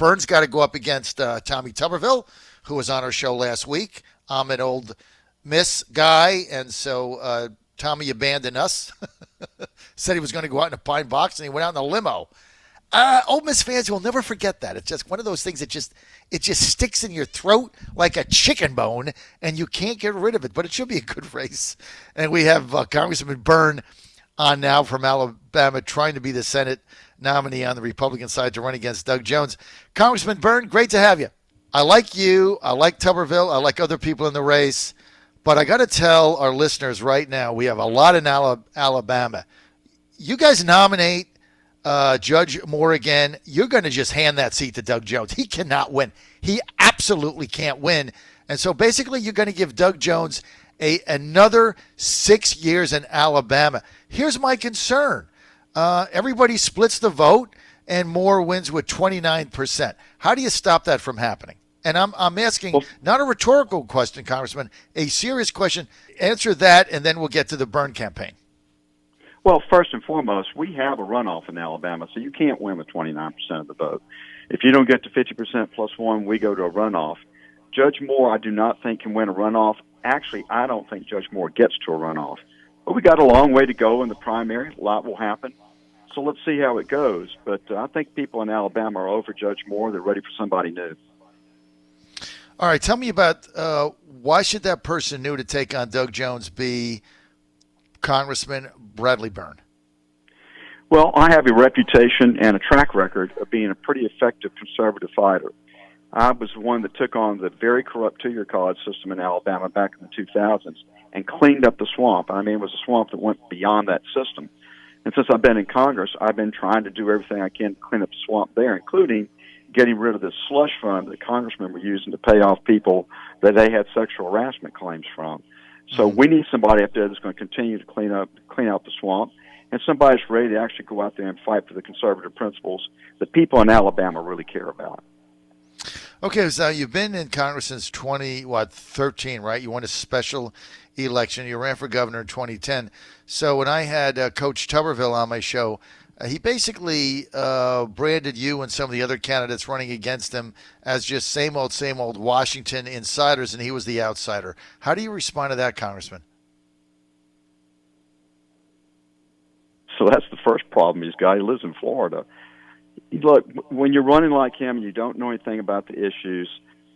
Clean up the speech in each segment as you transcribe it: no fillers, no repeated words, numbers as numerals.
Byrne's got to go up against Tommy Tuberville, who was on our show last week. I'm an old Miss guy, and so Tommy abandoned us. Said he was going to go out in a pine box, and he went out in a limo. Old Miss fans will never forget that. It's just one of those things that it just sticks in your throat like a chicken bone, and you can't get rid of it. But it should be a good race. And we have Congressman Byrne on now from Alabama, trying to be the Senate nominee on the Republican side to run against Doug Jones. Congressman Byrne, great to have you. I like you. I like Tuberville. I like other people in the race. But I got to tell our listeners right now, we have a lot in Alabama. You guys nominate Judge Moore again, you're going to just hand that seat to Doug Jones. He cannot win. He absolutely can't win. And so basically you're going to give Doug Jones another 6 years in Alabama. Here's my concern. Everybody splits the vote and Moore wins with 29%. How do you stop that from happening? And I'm asking not a rhetorical question, Congressman, a serious question. Answer that, and then we'll get to the Byrne campaign. Well, first and foremost, we have a runoff in Alabama, so you can't win with 29% of the vote. If you don't get to 50% plus one, we go to a runoff. Judge Moore, I do not think, can win a runoff. Actually, I don't think Judge Moore gets to a runoff. But we got a long way to go in the primary. A lot will happen. So let's see how it goes. But I think people in Alabama are over Judge Moore. They're ready for somebody new. All right, tell me about why should that person new to take on Doug Jones be Congressman Bradley Byrne? Well, I have a reputation and a track record of being a pretty effective conservative fighter. I was the one that took on the very corrupt two-year college system in Alabama back in the 2000s and cleaned up the swamp. I mean, it was a swamp that went beyond that system. And since I've been in Congress, I've been trying to do everything I can to clean up the swamp there, including getting rid of this slush fund that congressmen were using to pay off people that they had sexual harassment claims from. So we need somebody up there that's going to continue to clean out the swamp, and somebody that's ready to actually go out there and fight for the conservative principles that people in Alabama really care about. Okay, so you've been in Congress since 2013, right? You won a special election. You ran for governor in 2010. So when I had Coach Tuberville on my show, he basically branded you and some of the other candidates running against him as just same old Washington insiders, and he was the outsider. How do you respond to that, Congressman? So that's the first problem. He's got. He lives in Florida. Look, when you're running like him and you don't know anything about the issues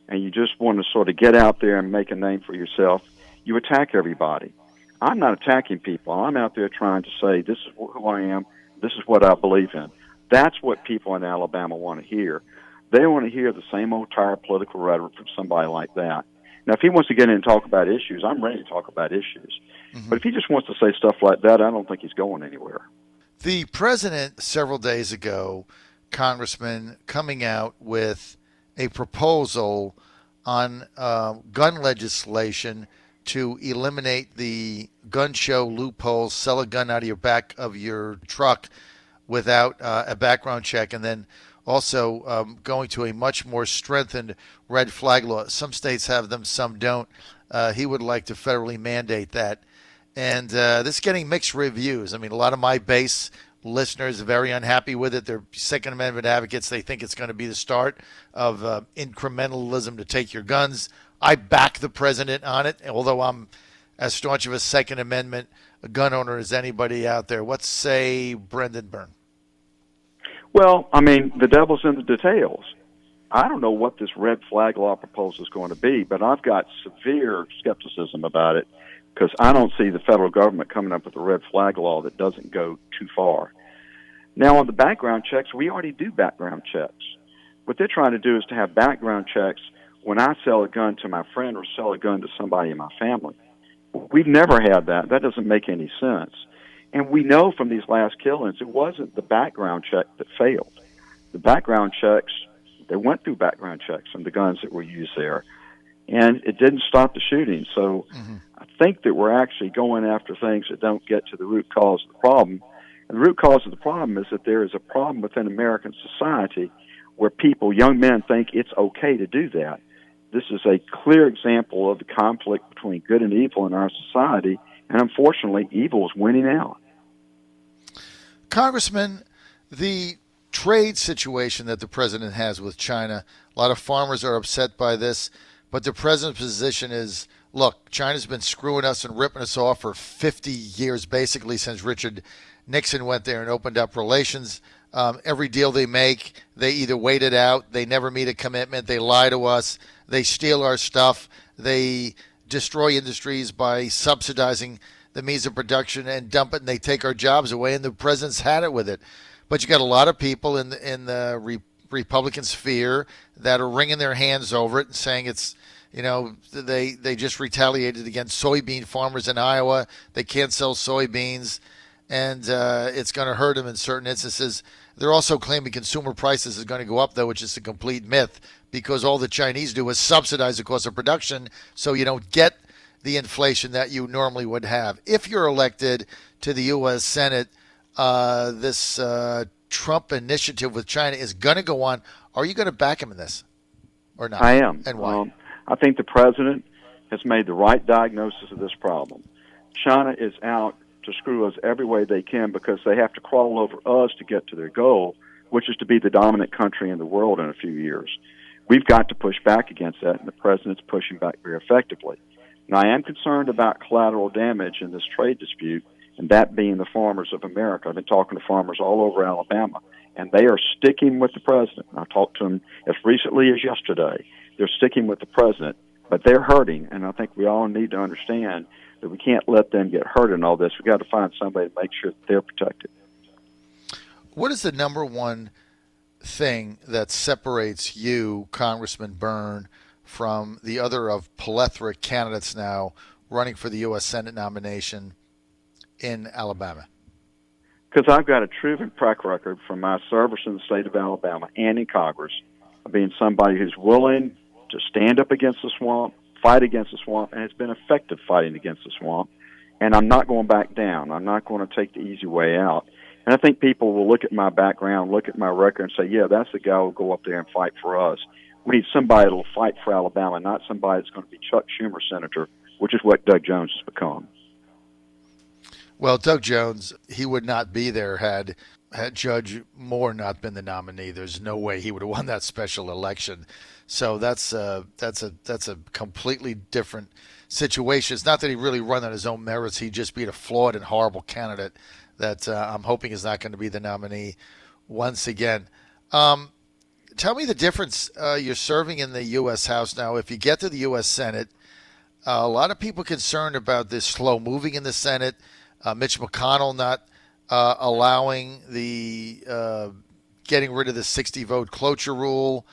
and you just want to sort of get out there and make a name for yourself, you attack everybody. I'm not attacking people. I'm out there trying to say, this is who I am. This is what I believe in. That's what people in Alabama want to hear. They want to hear the same old tired political rhetoric from somebody like that. Now, if he wants to get in and talk about issues, I'm ready to talk about issues. Mm-hmm. But if he just wants to say stuff like that, I don't think he's going anywhere. The president, several days ago, Congressman, coming out with a proposal on gun legislation to eliminate the gun show loopholes, sell a gun out of your back of your truck without a background check, and then also going to a much more strengthened red flag law. Some states have them, some don't. He would like to federally mandate that. And this is getting mixed reviews. I mean, a lot of my base listeners are very unhappy with it. They're Second Amendment advocates. They think it's going to be the start of incrementalism to take your guns. I back the president on it, although I'm as staunch of a Second Amendment gun owner as anybody out there. What say Brendan Byrne? Well, I mean, the devil's in the details. I don't know what this red flag law proposal is going to be, but I've got severe skepticism about it because I don't see the federal government coming up with a red flag law that doesn't go too far. Now, on the background checks, we already do background checks. What they're trying to do is to have background checks when I sell a gun to my friend or sell a gun to somebody in my family. We've never had that. That doesn't make any sense. And we know from these last killings, it wasn't the background check that failed. The background checks, they went through background checks on the guns that were used there, and it didn't stop the shooting. So I think that we're actually going after things that don't get to the root cause of the problem. And the root cause of the problem is that there is a problem within American society where people, young men, think it's okay to do that. This is a clear example of the conflict between good and evil in our society, and unfortunately, evil is winning out. Congressman, the trade situation that the president has with China. A lot of farmers are upset by this, but the president's position is, look, China's been screwing us and ripping us off for 50 years, basically since Richard Nixon went there and opened up relations. Every deal they make, they either wait it out, they never meet a commitment, they lie to us, they steal our stuff, they destroy industries by subsidizing the means of production and dump it, and they take our jobs away, and the president's had it with it. But you got a lot of people in the Republican sphere that are wringing their hands over it and saying it's, they just retaliated against soybean farmers in Iowa. They can't sell soybeans, and it's going to hurt them in certain instances. They're also claiming consumer prices is going to go up, though, which is a complete myth, because all the Chinese do is subsidize the cost of production, so you don't get the inflation that you normally would have. If you're elected to the U.S. Senate, this Trump initiative with China is going to go on. Are you going to back him in this or not? I am. And why? I think the president has made the right diagnosis of this problem. China is out to screw us every way they can because they have to crawl over us to get to their goal, which is to be the dominant country in the world in a few years. We've got to push back against that, and the president's pushing back very effectively. Now, I am concerned about collateral damage in this trade dispute, and that being the farmers of America. I've been talking to farmers all over Alabama, and they are sticking with the president. I talked to them as recently as yesterday. They're sticking with the president, but they're hurting, and I think we all need to understand that we can't let them get hurt in all this. We've got to find somebody to make sure that they're protected. What is the number one thing that separates you, Congressman Byrne, from the other of plethora candidates now running for the U.S. Senate nomination in Alabama? Because I've got a proven track record from my service in the state of Alabama and in Congress of being somebody who's willing to stand up against the swamp, fight against the swamp, and it's been effective fighting against the swamp. And I'm not going back down. I'm not going to take the easy way out. And I think people will look at my background, look at my record, and say, yeah, that's the guy who will go up there and fight for us. We need somebody that will fight for Alabama, not somebody that's going to be Chuck Schumer senator, which is what Doug Jones has become. Well, Doug Jones, he would not be there had Judge Moore not been the nominee. There's no way he would have won that special election. So that's a completely different situation. It's not that he really run on his own merits. He just beat a flawed and horrible candidate that I'm hoping is not going to be the nominee once again. Tell me the difference. You're serving in the U.S. House now. If you get to the U.S. Senate, a lot of people concerned about this slow moving in the Senate. Mitch McConnell not allowing the getting rid of the 60-vote cloture rule.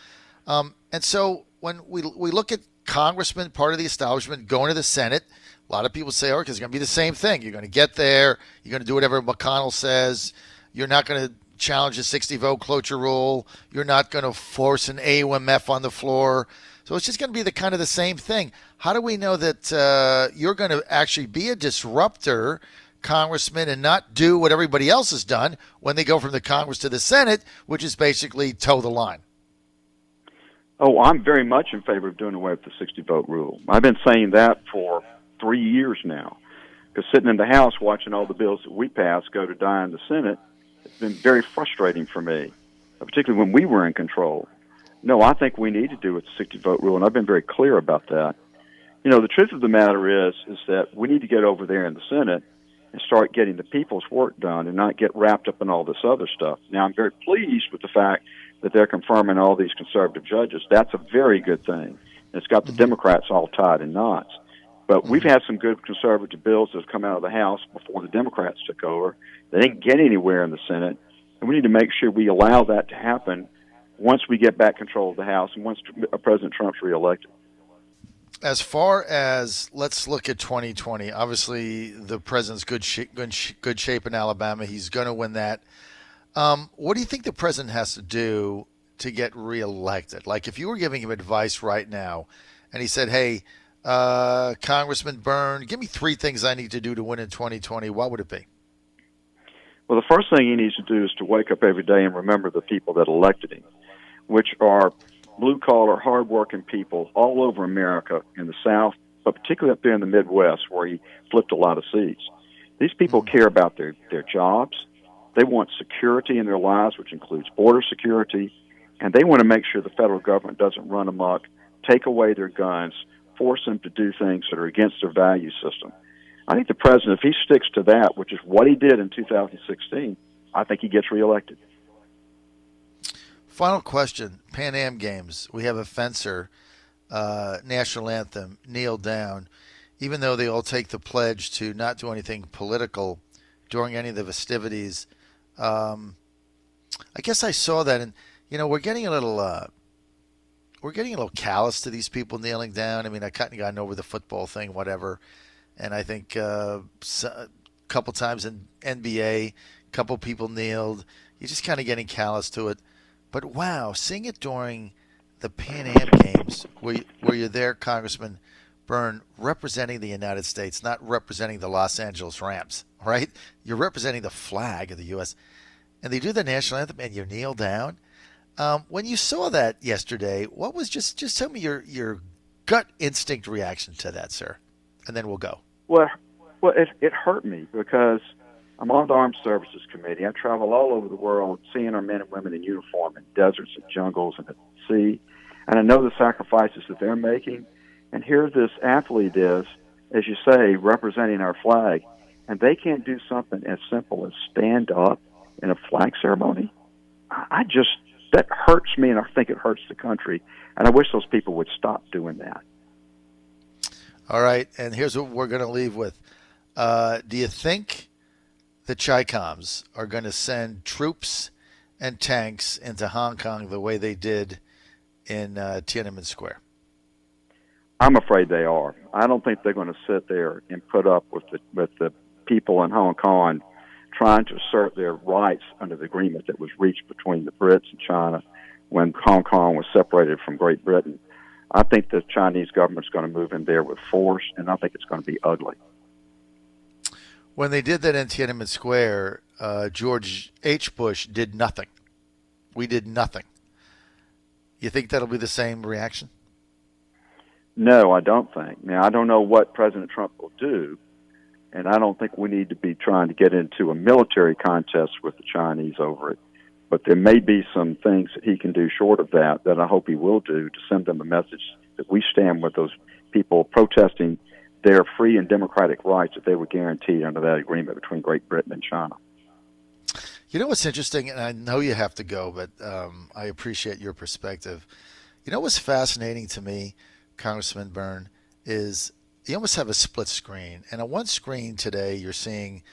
And so when we look at congressmen, part of the establishment, going to the Senate, a lot of people say, okay, it's going to be the same thing. You're going to get there. You're going to do whatever McConnell says. You're not going to challenge the 60-vote cloture rule. You're not going to force an AUMF on the floor. So it's just going to be the kind of the same thing. How do we know that you're going to actually be a disruptor, Congressman, and not do what everybody else has done when they go from the Congress to the Senate, which is basically toe the line? Oh, I'm very much in favor of doing away with the 60-vote rule. I've been saying that for 3 years now, because sitting in the House watching all the bills that we pass go to die in the Senate, it's been very frustrating for me, particularly when we were in control. No, I think we need to do with the 60-vote rule, and I've been very clear about that. You know, the truth of the matter is that we need to get over there in the Senate and start getting the people's work done and not get wrapped up in all this other stuff. Now, I'm very pleased with the fact that they're confirming all these conservative judges. That's a very good thing. And it's got the Democrats all tied in knots. But we've had some good conservative bills that have come out of the House before the Democrats took over. They didn't get anywhere in the Senate, and we need to make sure we allow that to happen once we get back control of the House and once President Trump's reelected. As far as, let's look at 2020, obviously the president's good shape in Alabama. He's going to win that. What do you think the president has to do to get reelected? Like, if you were giving him advice right now and he said, hey, Congressman Byrne, give me 3 things I need to do to win in 2020, what would it be? Well, the first thing he needs to do is to wake up every day and remember the people that elected him, which are blue-collar, hard-working people all over America in the South, but particularly up there in the Midwest where he flipped a lot of seats. These people care about their jobs. They want security in their lives, which includes border security, and they want to make sure the federal government doesn't run amok, take away their guns, force them to do things that are against their value system. I think the president, if he sticks to that, which is what he did in 2016, I think he gets reelected. Final question, Pan Am Games. We have a fencer, national anthem, kneel down. Even though they all take the pledge to not do anything political during any of the festivities, I guess I saw that, and we're getting a little callous to these people kneeling down. I mean, I kind of gotten over the football thing, whatever, and I think a couple times in NBA, a couple people kneeled. You're just kind of getting callous to it. But wow, seeing it during the Pan Am Games, where you're there, Congressman Byrne, representing the United States, not representing the Los Angeles Rams, right? You're representing the flag of the U.S. And they do the national anthem, and you kneel down. When you saw that yesterday, what was just tell me your gut instinct reaction to that, sir, and then we'll go. Well, it hurt me because I'm on the Armed Services Committee. I travel all over the world seeing our men and women in uniform in deserts and jungles and at sea, and I know the sacrifices that they're making. And here this athlete is, as you say, representing our flag, and they can't do something as simple as stand up in a flag ceremony. That hurts me, and I think it hurts the country, and I wish those people would stop doing that. All right, and here's what we're going to leave with. Do you think the Chi-Coms are going to send troops and tanks into Hong Kong the way they did in Tiananmen Square? I'm afraid they are. I don't think they're going to sit there and put up with the people in Hong Kong trying to assert their rights under the agreement that was reached between the Brits and China when Hong Kong was separated from Great Britain. I think the Chinese government's going to move in there with force, and I think it's going to be ugly. When they did that in Tiananmen Square, George H. Bush did nothing. We did nothing. You think that'll be the same reaction? No, I don't think. Now, I don't know what President Trump will do, and I don't think we need to be trying to get into a military contest with the Chinese over it. But there may be some things that he can do short of that I hope he will do to send them a message that we stand with those people protesting their free and democratic rights that they were guaranteed under that agreement between Great Britain and China. You know what's interesting, and I know you have to go, but I appreciate your perspective. You know what's fascinating to me, Congressman Byrne, is you almost have a split screen. And on one screen today, you're seeing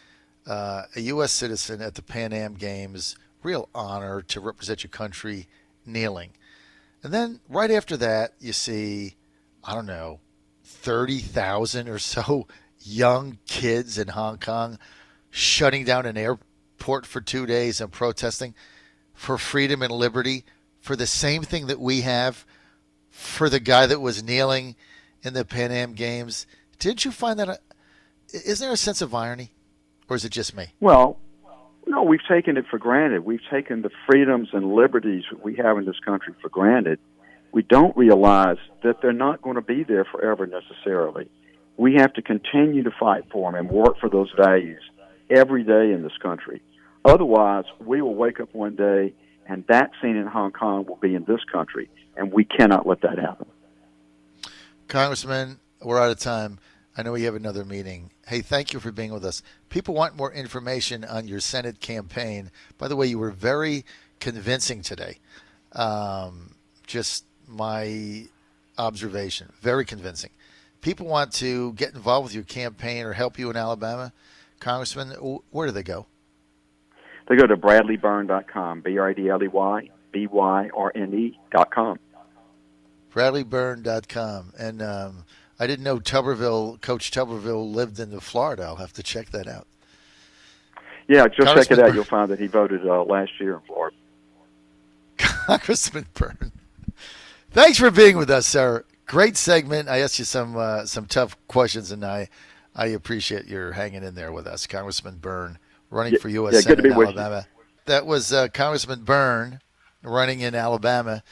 a U.S. citizen at the Pan Am Games, real honor to represent your country, kneeling. And then right after that, you see, 30,000 or so young kids in Hong Kong shutting down an airport for 2 days and protesting for freedom and liberty, for the same thing that we have for the guy that was kneeling in the Pan Am Games. Didn't you find that? Isn't there a sense of irony, or is it just me? Well, no, we've taken it for granted. We've taken the freedoms and liberties that we have in this country for granted. We don't realize that they're not going to be there forever necessarily. We have to continue to fight for them and work for those values every day in this country. Otherwise, we will wake up one day and that scene in Hong Kong will be in this country, and we cannot let that happen. Congressman, we're out of time. I know you have another meeting. Hey, thank you for being with us. People want more information on your Senate campaign. By the way, you were very convincing today. Just my observation, very convincing. People want to get involved with your campaign or help you in Alabama. Congressman, where do they go? They go to BradleyByrne.com, BradleyByrne.com. BradleyByrne.com. And I didn't know Coach Tuberville lived in Florida. I'll have to check that out. Yeah, just check it out. You'll find that he voted last year in Florida. Congressman Byrne, thanks for being with us, sir. Great segment. I asked you some tough questions, and I appreciate your hanging in there with us. Congressman Byrne, running for U.S. Senate in Alabama. That was Congressman Byrne running in Alabama.